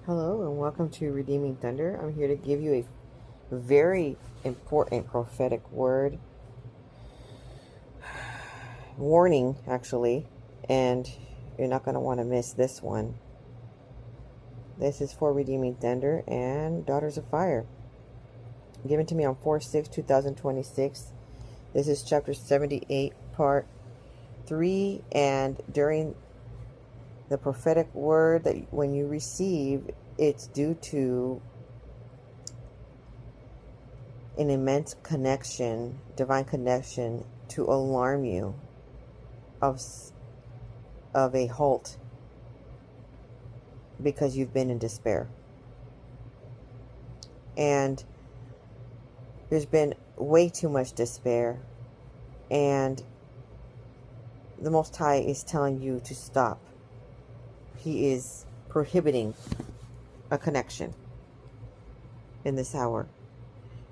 Hello and welcome to Redeeming Thunder. I'm here to give you a very important prophetic word, warning actually, and you're not going to want to miss this one. This is for Redeeming Thunder and Daughters of Fire. Given to me on 4/6/2026. This is chapter 78, part 3, and during the prophetic word that when you receive, it's due to an immense connection, divine connection, to alarm you of a halt because you've been in despair. And there's been way too much despair, and the Most High is telling you to stop. He is prohibiting a connection in this hour.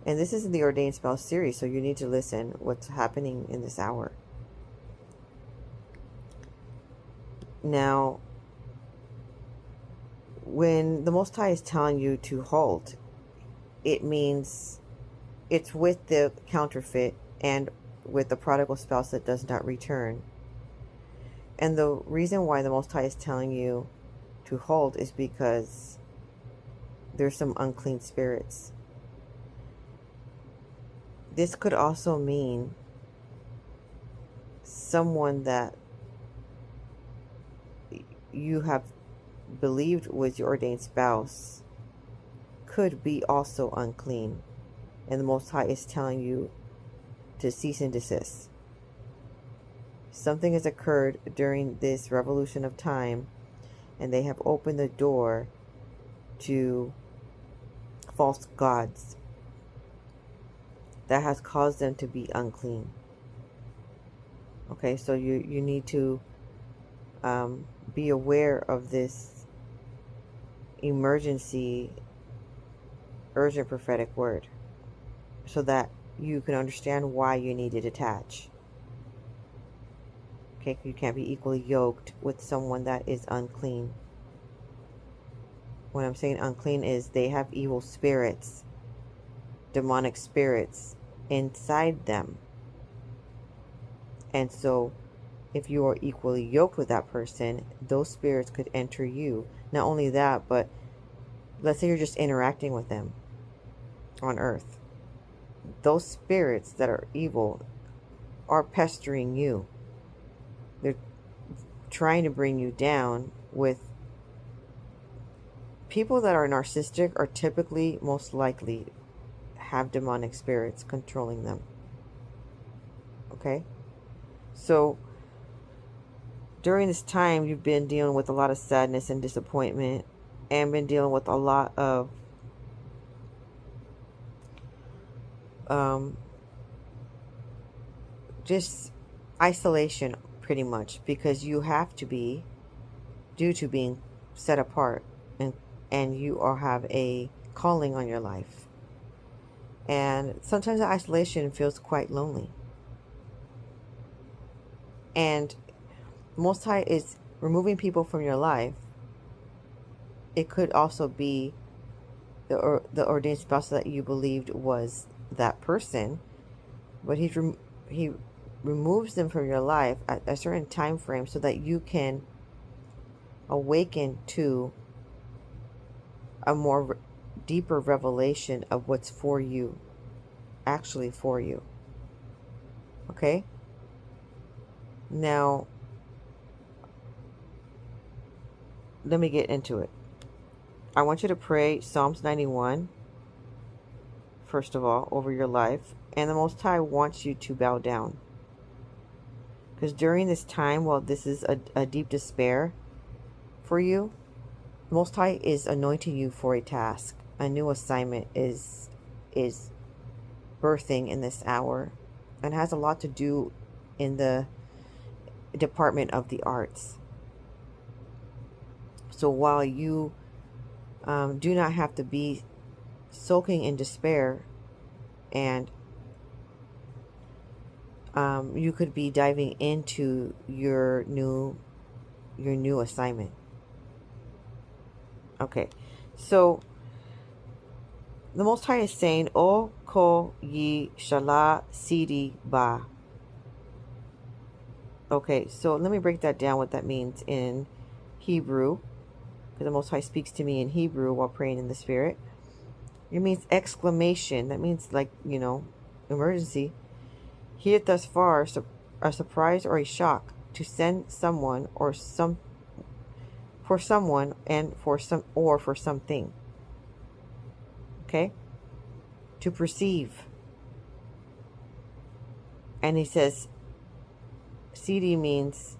And this is the Ordained Spell series, so you need to listen what's happening in this hour. Now, when the Most High is telling you to halt, it means it's with the counterfeit and with the prodigal spouse that does not return. And the reason why the Most High is telling you to halt is because there's some unclean spirits. This could also mean someone that you have believed was your ordained spouse could be also unclean. And the Most High is telling you to cease and desist. Something has occurred during this revolution of time, and they have opened the door to false gods that has caused them to be unclean. Okay, so you need to be aware of this emergency, urgent prophetic word so that you can understand why you need to detach. Okay, you can't be equally yoked with someone that is unclean. When I'm saying unclean is they have evil spirits, demonic spirits inside them. And so if you are equally yoked with that person, those spirits could enter you. Not only that, but let's say you're just interacting with them on earth. Those spirits that are evil are pestering you. They're trying to bring you down. With people that are narcissistic are typically most likely have demonic spirits controlling them. Okay? So during this time, you've been dealing with a lot of sadness and disappointment, and been dealing with a lot of just isolation, pretty much, because you have to be, due to being set apart, and you all have a calling on your life. And sometimes the isolation feels quite lonely. And Most High is removing people from your life. It could also be the ordained spouse that you believed was that person, but he removes them from your life at a certain time frame so that you can awaken to a more deeper revelation of what's for you, actually for you. Okay? Now, let me get into it. I want you to pray Psalms 91, first of all, over your life. And the Most High wants you to bow down. Because during this time, while this is a deep despair for you, the Most High is anointing you for a task. A new assignment is birthing in this hour, and has a lot to do in the department of the arts. So while you do not have to be sulking in despair, and you could be diving into your new assignment. Okay, So the Most High is saying, O ko yi shala sidi ba. Okay, so let me break that down, what that means in Hebrew, because the Most High speaks to me in Hebrew while praying in the Spirit. It means exclamation. That means, like, emergency. Here thus far, a surprise or a shock to send someone or for someone and for something. Okay? To perceive. And he says C means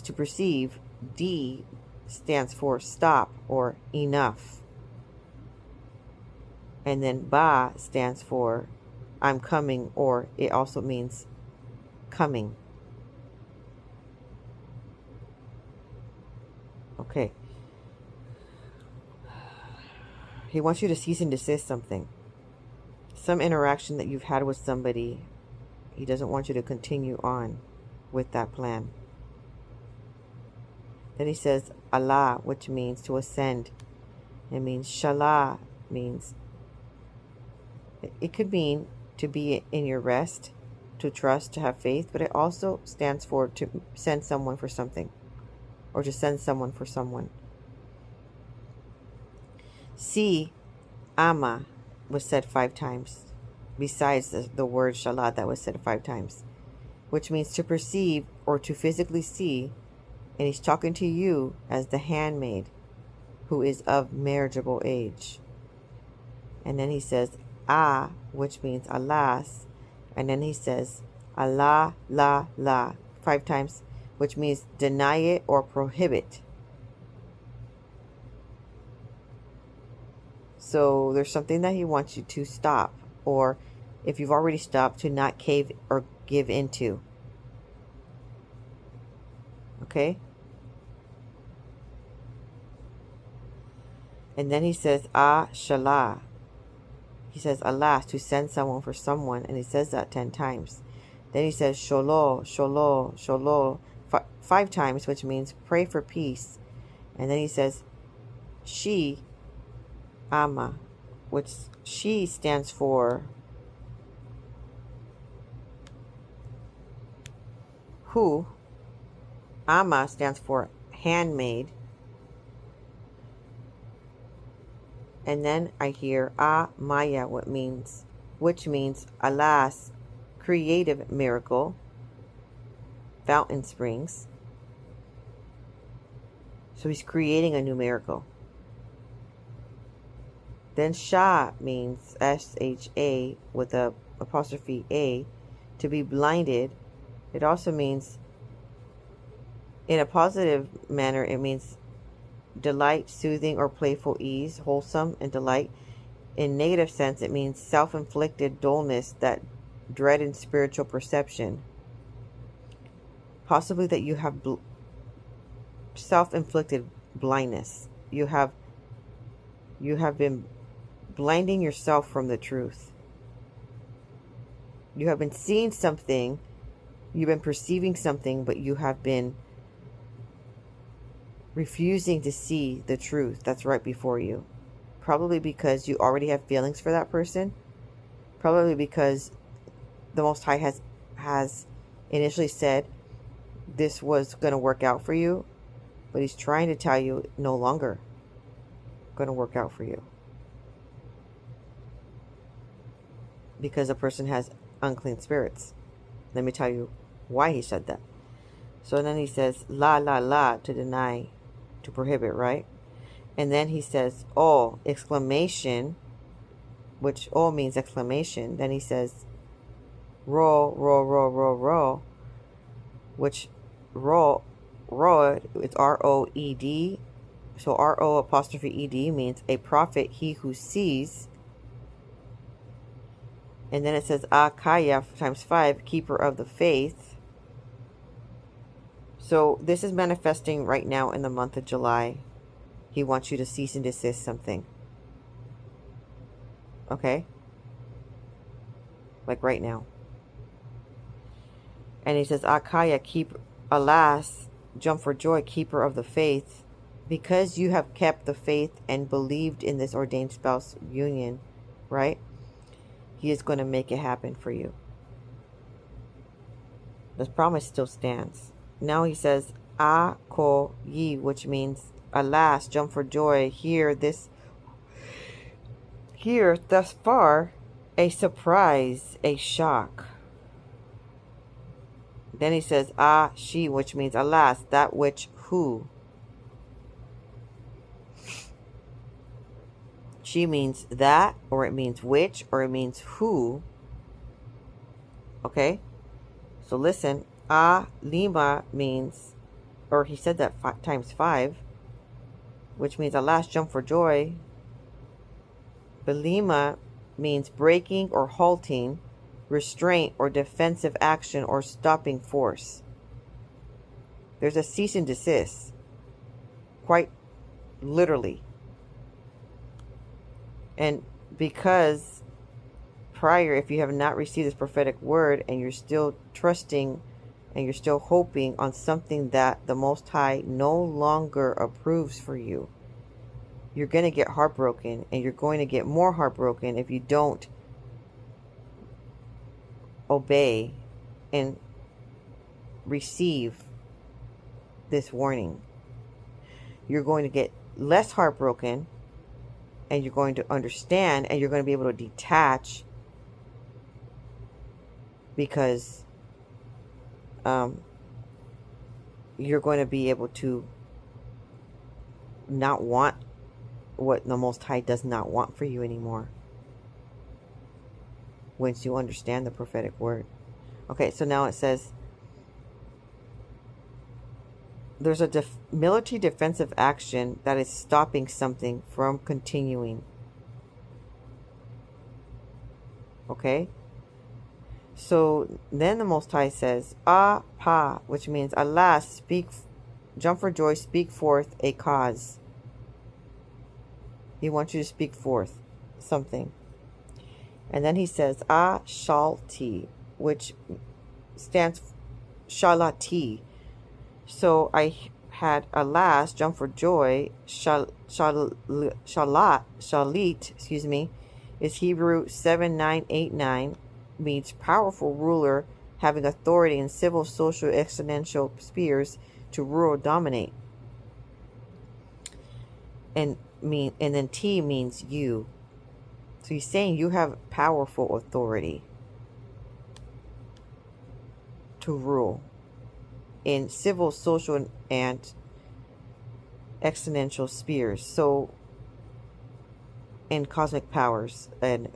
to perceive. D stands for stop or enough. And then ba stands for I'm coming, or it also means coming. Okay. He wants you to cease and desist something. Some interaction that you've had with somebody, he doesn't want you to continue on with that plan. Then he says Allah, which means to ascend. It means Shala, means, it could mean to be in your rest, to trust, to have faith, but it also stands for to send someone for something, or to send someone for someone. See, Ama was said 5 times, besides the word Shalat that was said 5 times, which means to perceive or to physically see, and he's talking to you as the handmaid who is of marriageable age. And then he says Ah, which means alas, and then he says Allah, la 5 times, which means deny it or prohibit. So there's something that he wants you to stop, or if you've already stopped, to not cave or give into. Okay? And then he says, Shala. He says, alas, to send someone for someone, and he says that 10 times. Then he says, Sholo, Sholo, Sholo, 5 times, which means pray for peace. And then he says, She, Ama, which she stands for who. Ama stands for handmaid. And then I hear Maya, which means alas, creative miracle, fountain springs. So he's creating a new miracle. Then Sha means SHA with a apostrophe A, to be blinded. It also means, in a positive manner, it means delight, soothing, or playful ease, wholesome, and delight. In negative sense, it means self-inflicted dullness, that dread in spiritual perception. Possibly that you have self-inflicted blindness. You have been blinding yourself from the truth. You have been seeing something, you've been perceiving something, but you have been refusing to see the truth that's right before you. Probably because you already have feelings for that person. Probably because the Most High has initially said this was going to work out for you, but he's trying to tell you no longer going to work out for you, because a person has unclean spirits. Let me tell you why he said that. So then he says la, to deny, to prohibit, right? And then he says oh, exclamation, which oh means exclamation. Then he says ro, which ro, it's ROED. So RO apostrophe ED means a prophet, he who sees. And then it says Akaya times 5, keeper of the faith. So this is manifesting right now in the month of July. He wants you to cease and desist something. Okay? Like right now. And he says Akaya, alas, jump for joy, keeper of the faith. because you have kept the faith and believed in this ordained spouse union, right? He is going to make it happen for you. This promise still stands. Now he says, "A ko yi," which means, alas, jump for joy. Here, thus far, a surprise, a shock. Then he says, "Ah, she," which means, alas, that which who. She means that, or it means which, or it means who. Okay? So listen, "Ah lima" means, or he said that times 5, which means, alas, jump for joy. Belima means breaking or halting, restraint or defensive action or stopping force. There's a cease and desist, quite literally. And because prior, if you have not received this prophetic word and you're still trusting and you're still hoping on something that the Most High no longer approves for you, you're going to get heartbroken, and you're going to get more heartbroken if you don't obey and receive this warning. You're going to get less heartbroken, and you're going to understand, and you're going to be able to detach, because you're going to be able to not want what the Most High does not want for you anymore once you understand the prophetic word. Okay, so now it says, there's a military defensive action that is stopping something from continuing. Okay? So then the Most High says, "Ah pa," which means, alas, jump for joy, speak forth a cause. He wants you to speak forth something. And then he says, "Ah shalti," which stands shalati. So I had, alas, jump for joy. Shalit, excuse me, is Hebrew 7989, means powerful ruler having authority in civil, social, exponential spheres to rule or dominate. And then T means you. So he's saying you have powerful authority to rule in civil, social, and exponential spheres. So in cosmic powers and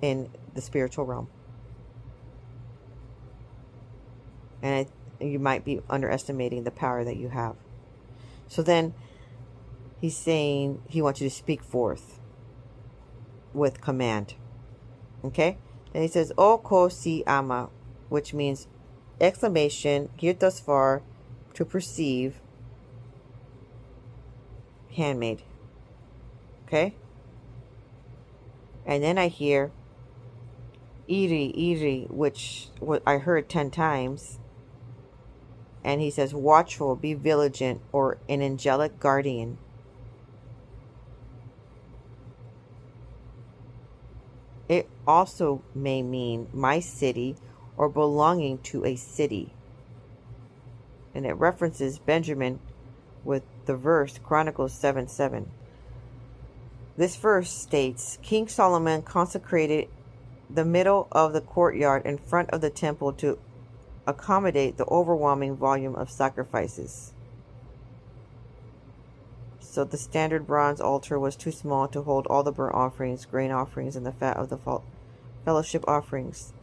in the spiritual realm. And you might be underestimating the power that you have. So then he's saying he wants you to speak forth with command. Okay? And he says, "O ko si ama," which means exclamation, here thus far, to perceive, handmaid. Okay? And then I hear iri, which I heard 10 times. And he says, "Watchful, be vigilant," or an angelic guardian. It also may mean my city or belonging to a city. And it references Benjamin with the verse Chronicles 7:7. This verse states, "King Solomon consecrated the middle of the courtyard in front of the temple to accommodate the overwhelming volume of sacrifices." So the standard bronze altar was too small to hold all the burnt offerings, grain offerings, and the fat of the fellowship offerings.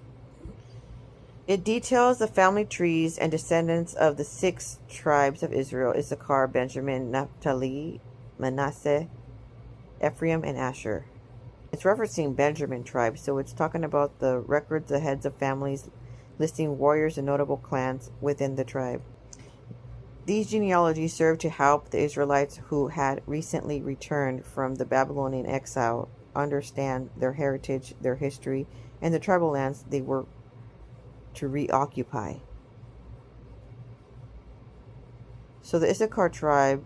It details the family trees and descendants of the 6 tribes of Israel: Issachar, Benjamin, Naphtali, Manasseh, Ephraim, and Asher. It's referencing Benjamin tribe, so it's talking about the records, the heads of families, listing warriors and notable clans within the tribe. These genealogies serve to help the Israelites who had recently returned from the Babylonian exile understand their heritage, their history, and the tribal lands they were to reoccupy. So the Issachar tribe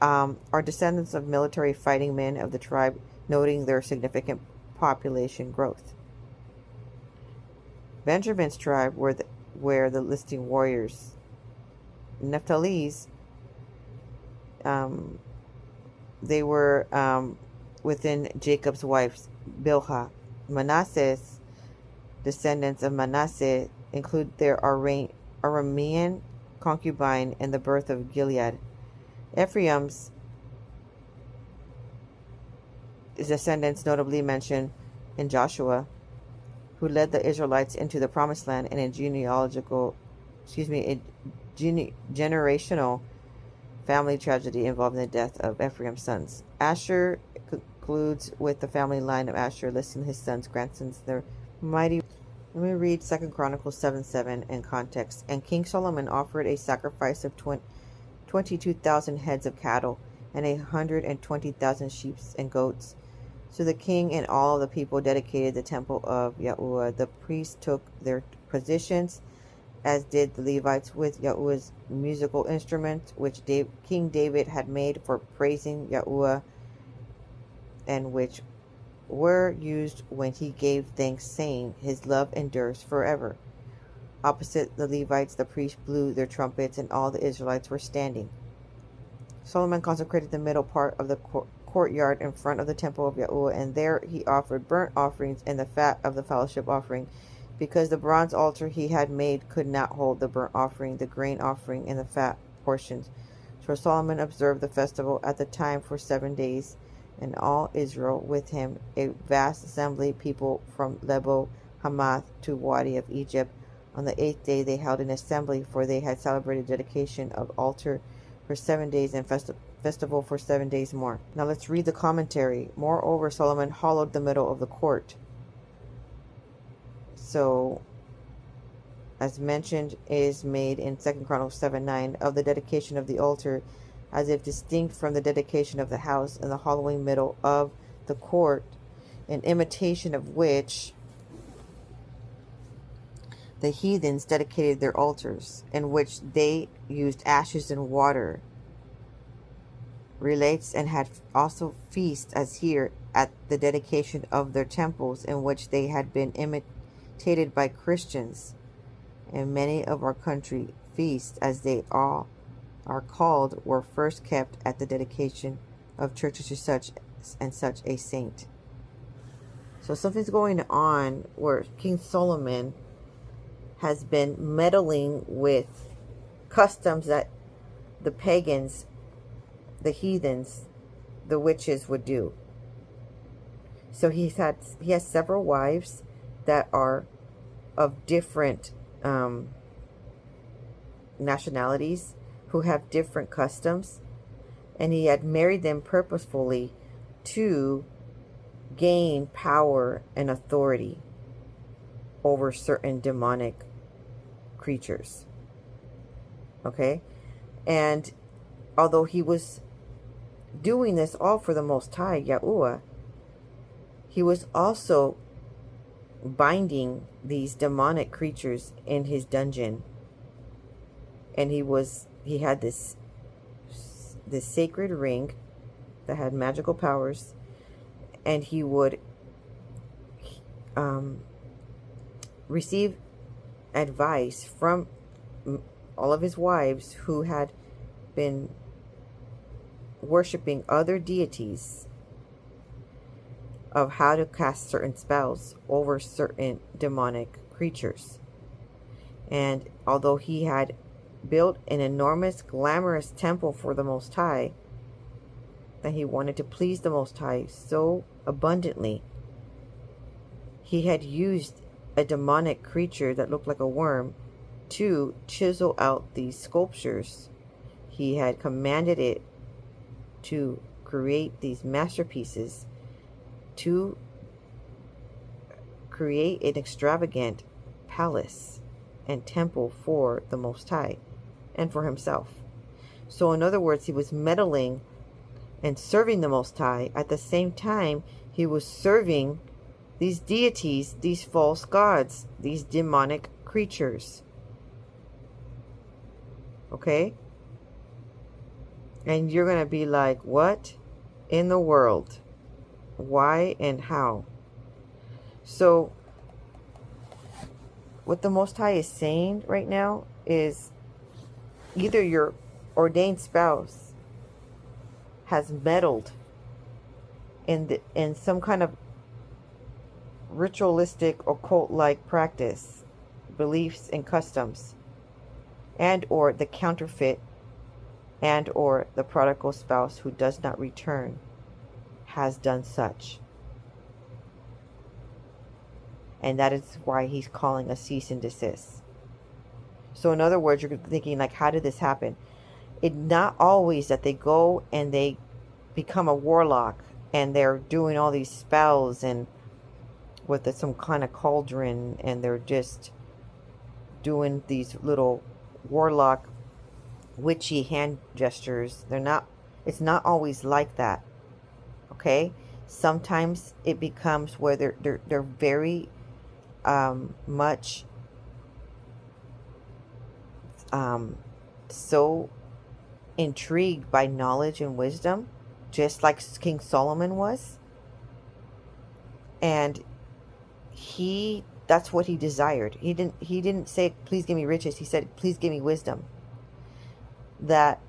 are descendants of military fighting men of the tribe, noting their significant population growth. Benjamin's tribe were the listing warriors. Naphtali's, they were within Jacob's wife Bilhah. Manasseh's descendants of Manasseh include their Aramean concubine and the birth of Gilead. Ephraim's descendants notably mentioned in Joshua, who led the Israelites into the promised land, and a generational family tragedy involving the death of Ephraim's sons. Asher concludes with the family line of Asher, listing his sons, grandsons, their mighty. Let me read 2 Chronicles 7:7 in context. And King Solomon offered a sacrifice of 22,000 heads of cattle and 120,000 sheep and goats. So the king and all the people dedicated the temple of Yahuwah. The priests took their positions, as did the Levites, with Yahuwah's musical instruments, which King David had made for praising Yahuwah, and which were used when he gave thanks, saying, "His love endures forever." Opposite the Levites, the priests blew their trumpets, and all the Israelites were standing. Solomon consecrated the middle part of the courtyard in front of the temple of Yahuwah, and there he offered burnt offerings and the fat of the fellowship offering, because the bronze altar he had made could not hold the burnt offering, the grain offering, and the fat portions. So Solomon observed the festival at the time for 7 days, and all Israel with him, a vast assembly, people from Lebo Hamath to Wadi of Egypt. On the 8th day they held an assembly, for they had celebrated dedication of altar for 7 days and festival for 7 days more. Now let's read the commentary. Moreover, Solomon hollowed the middle of the court. So, as mentioned, is made in 2 Chronicles 7:9 of the dedication of the altar, as if distinct from the dedication of the house, and the hollowing middle of the court, in imitation of which the heathens dedicated their altars, in which they used ashes and water, relates, and had also feasts as here at the dedication of their temples, in which they had been imitated by Christians. And many of our country feasts, as they all are called, were first kept at the dedication of churches to such and such a saint. So something's going on where King Solomon has been meddling with customs that the pagans, the heathens, the witches would do. So he has several wives that are of different nationalities, who have different customs, and he had married them purposefully to gain power and authority over certain demonic creatures. Okay? And although he was doing this all for the Most High, Yahuwah, he was also binding these demonic creatures in his dungeon. And he had this sacred ring that had magical powers, and he would receive advice from all of his wives who had been worshiping other deities, of how to cast certain spells over certain demonic creatures. And although he had built an enormous, glamorous temple for the Most High, that he wanted to please the Most High so abundantly, he had used a demonic creature that looked like a worm to chisel out these sculptures. He had commanded it to create these masterpieces, to create an extravagant palace and temple for the Most High and for himself. So in other words, he was meddling and serving the Most High. At the same time, he was serving these deities, these false gods, these demonic creatures. Okay? And you're going to be like, what in the world? Why and how? So, what the Most High is saying right now is either your ordained spouse has meddled in some kind of ritualistic occult-like practice, beliefs and customs, and or the counterfeit and or the prodigal spouse who does not return has done such. And that is why he's calling a cease and desist. So in other words, you're thinking like, how did this happen? It's not always that they go and they become a warlock and they're doing all these spells and with some kind of cauldron, and they're just doing these little warlock witchy hand gestures. It's not always like that. Okay? Sometimes it becomes where they're very much so intrigued by knowledge and wisdom, just like King Solomon was. And that's what he desired. He didn't say, please give me riches. He said, please give me wisdom. That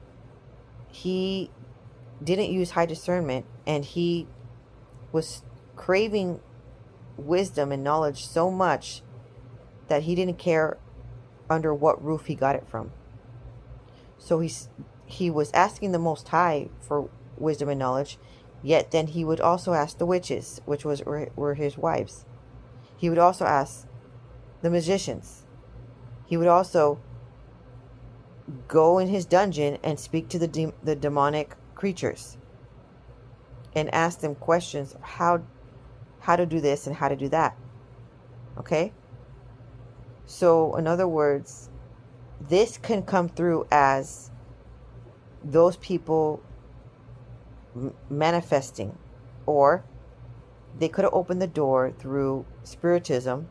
he didn't use high discernment, and he was craving wisdom and knowledge so much that he didn't care under what roof he got it from. So he was asking the Most High for wisdom and knowledge, yet then he would also ask the witches, which were his wives. He would also ask the magicians. He would also go in his dungeon and speak to the demonic creatures and ask them questions of how to do this and how to do that. Okay? So, in other words, this can come through as those people manifesting, or they could have opened the door through spiritism,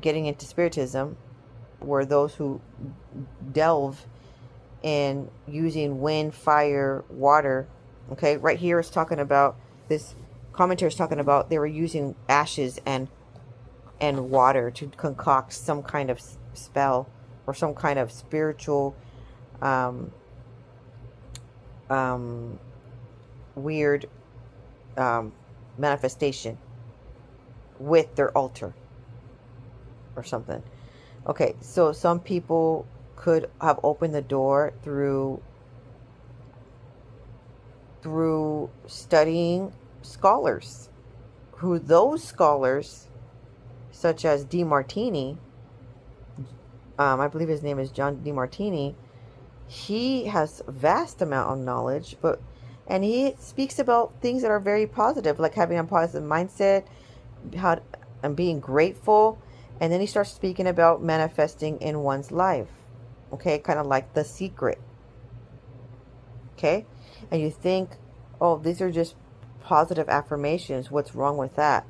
getting into spiritism, where those who delve in using wind, fire, water. Okay, right here is talking about, this commentary is talking about they were using ashes and water to concoct some kind of spell or some kind of spiritual weird manifestation with their altar or something. Okay, so some people could have opened the door through studying scholars, who those scholars, such as DeMartini, I believe his name is John DeMartini, he has a vast amount of knowledge, and he speaks about things that are very positive, like having a positive mindset, and being grateful. And then he starts speaking about manifesting in one's life. Okay, kind of like The Secret. Okay, and you think, oh, these are just positive affirmations. What's wrong with that?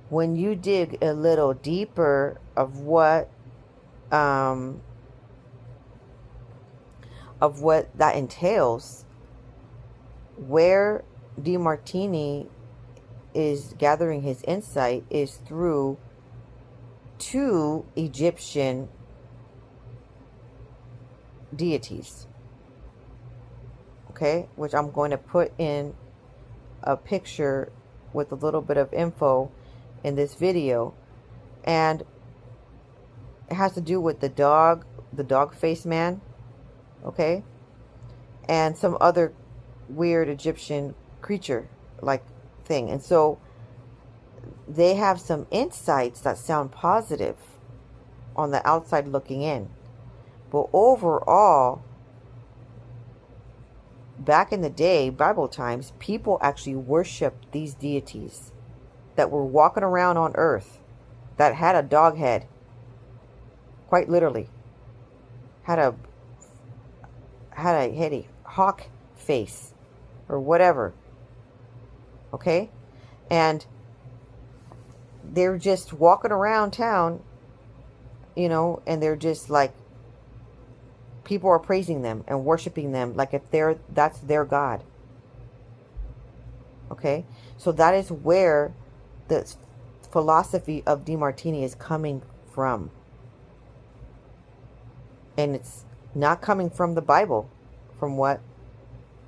When you dig a little deeper of what that entails, where DeMartini is gathering his insight is through 2 Egyptian deities. Okay, which I'm going to put in a picture with a little bit of info in this video. And it has to do with the dog face man. Okay, and some other weird Egyptian creature like thing. And so they have some insights that sound positive on the outside looking in, but overall, back in the day, Bible times, people actually worshipped these deities that were walking around on earth, that had a dog head, quite literally, had a hawk face or whatever. Okay, and they're just walking around town, and they're just like people are praising them and worshiping them like if that's their God. Okay, so that is where the philosophy of DeMartini is coming from. And it's not coming from the Bible, from what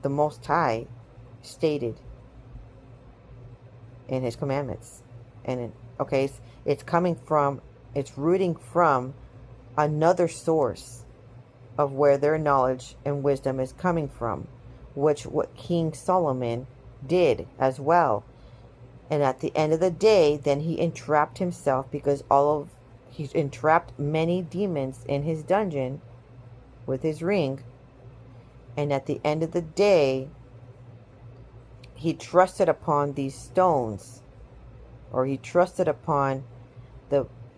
the Most High stated in his commandments. And okay, it's coming from, it's rooting from another source of where their knowledge and wisdom is coming from, which what King Solomon did as well. And at the end of the day, then he entrapped himself, because he entrapped many demons in his dungeon with his ring. And at the end of the day, he trusted upon these stones, or he trusted upon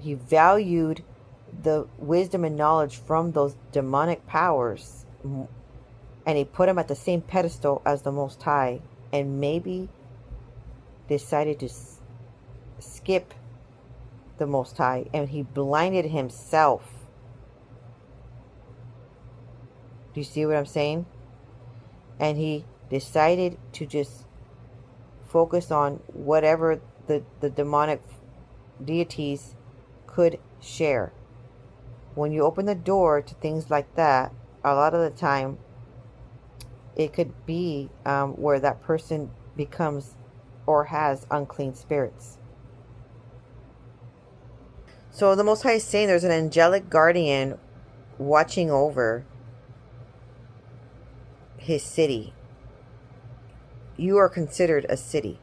he valued the wisdom and knowledge from those demonic powers, and he put him at the same pedestal as the Most High, and maybe decided to skip the Most High, and he blinded himself. Do you see what I'm saying? And he decided to just focus on whatever the demonic deities could share. When you open the door to things like that, a lot of the time it could be where that person becomes or has unclean spirits. So the Most High is saying there's an angelic guardian watching over his city. You are considered a city.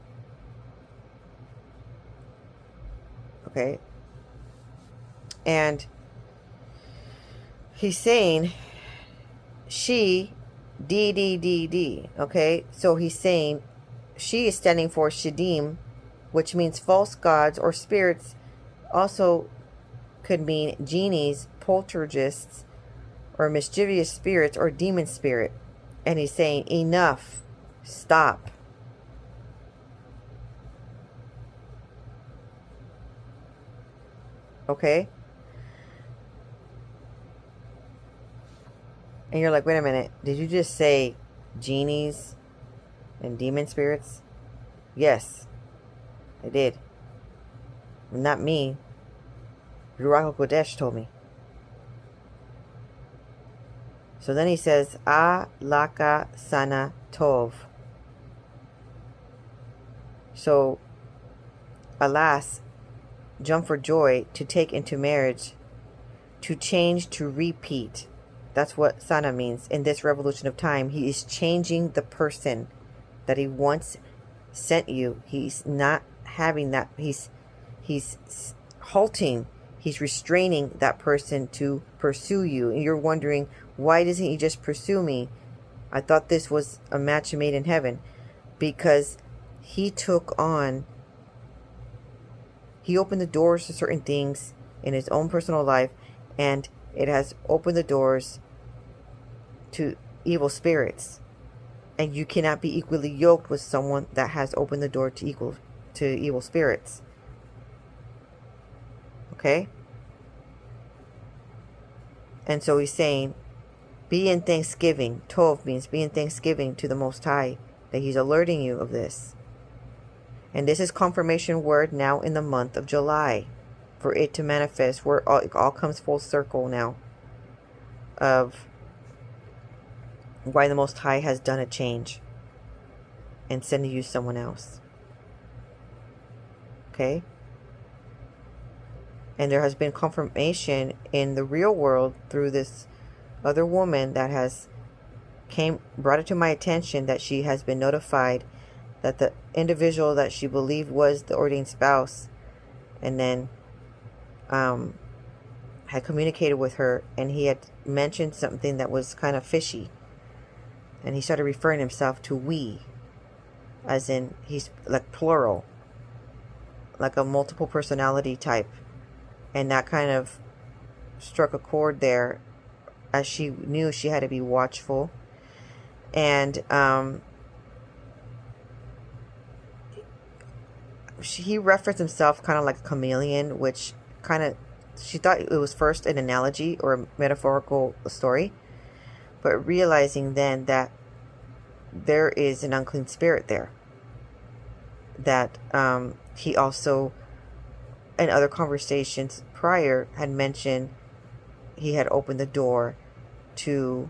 Okay? And he's saying she, D. Okay? So he's saying she is standing for Shadim, which means false gods or spirits. Also could mean genies, poltergeists, or mischievous spirits or demon spirit. And he's saying, enough. Stop. Okay? And you're like, wait a minute. Did you just say genies and demon spirits? Yes, I did. Not me. Ruach HaKodesh told me. So then he says, A laka sana tov. So, alas, jump for joy, to take into marriage, to change, to repeat. That's what sana means. In this revolution of time, he is changing the person that he once sent you. He's not having that. He's halting. He's restraining that person to pursue you. And you're wondering, why doesn't he just pursue me? I thought this was a match made in heaven. Because he opened the doors to certain things in his own personal life, and it has opened the doors to evil spirits. And you cannot be equally yoked with someone that has opened the door to evil spirits. Okay? And so he's saying, be in thanksgiving. Tov means be in thanksgiving to the Most High, that he's alerting you of this. And this is confirmation word now in the month of July, for it to manifest, where it all comes full circle now of why the Most High has done a change and sending you someone else. Okay? And there has been confirmation in the real world through this other woman that has brought it to my attention that she has been notified that the individual that she believed was the ordained spouse, and then had communicated with her, and he had mentioned something that was kind of fishy, and he started referring himself to we, as in he's like plural, like a multiple personality type. And that kind of struck a chord there, as she knew she had to be watchful. And he referenced himself kind of like a chameleon, which kind of, she thought it was first an analogy or a metaphorical story. but realizing then that there is an unclean spirit there. That he also, in other conversations prior, had mentioned he had opened the door to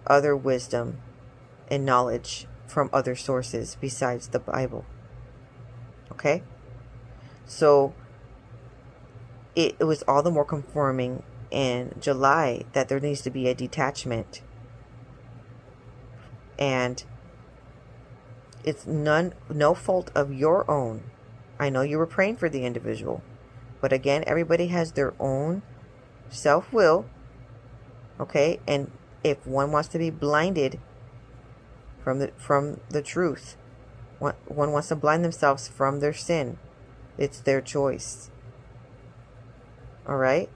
other wisdom and knowledge from other sources besides the Bible. Okay? So it was all the more confirming in July that there needs to be a detachment. And it's no fault of your own. I know you were praying for the individual, but again, everybody has their own self-will. Okay? And if one wants to be blinded from the truth, one wants to blind themselves from their sin, it's their choice. All right?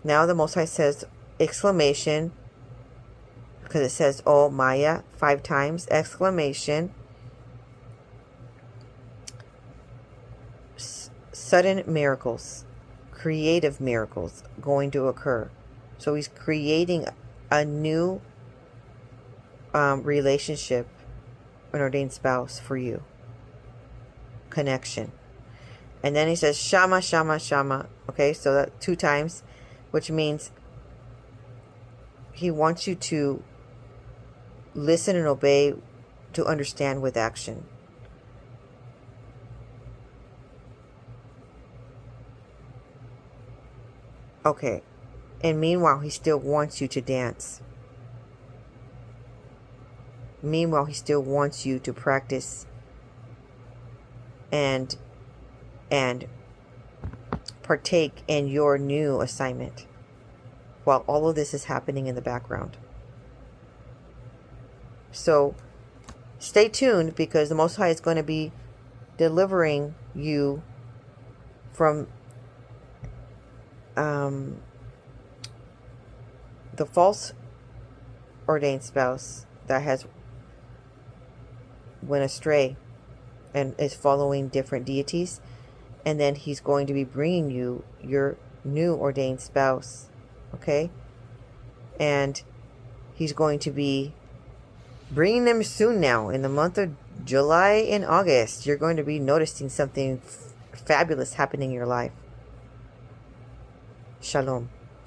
Now the Most High says, exclamation, because it says, oh, Maya, 5 times, exclamation, sudden miracles, creative miracles going to occur. So he's creating a new relationship, an ordained spouse for you. Connection. And then he says, Shama, Shama, Shama. Okay, so that 2 times, which means he wants you to listen and obey, to understand with action. Okay, and meanwhile, he still wants you to dance. Meanwhile, he still wants you to practice and partake in your new assignment while all of this is happening in the background. So stay tuned, because the Most High is going to be delivering you from the false ordained spouse that has went astray and is following different deities. And then he's going to be bringing you your new ordained spouse. Okay? And he's going to be bringing them soon now. In the month of July and August, you're going to be noticing something fabulous happening in your life. Shalom.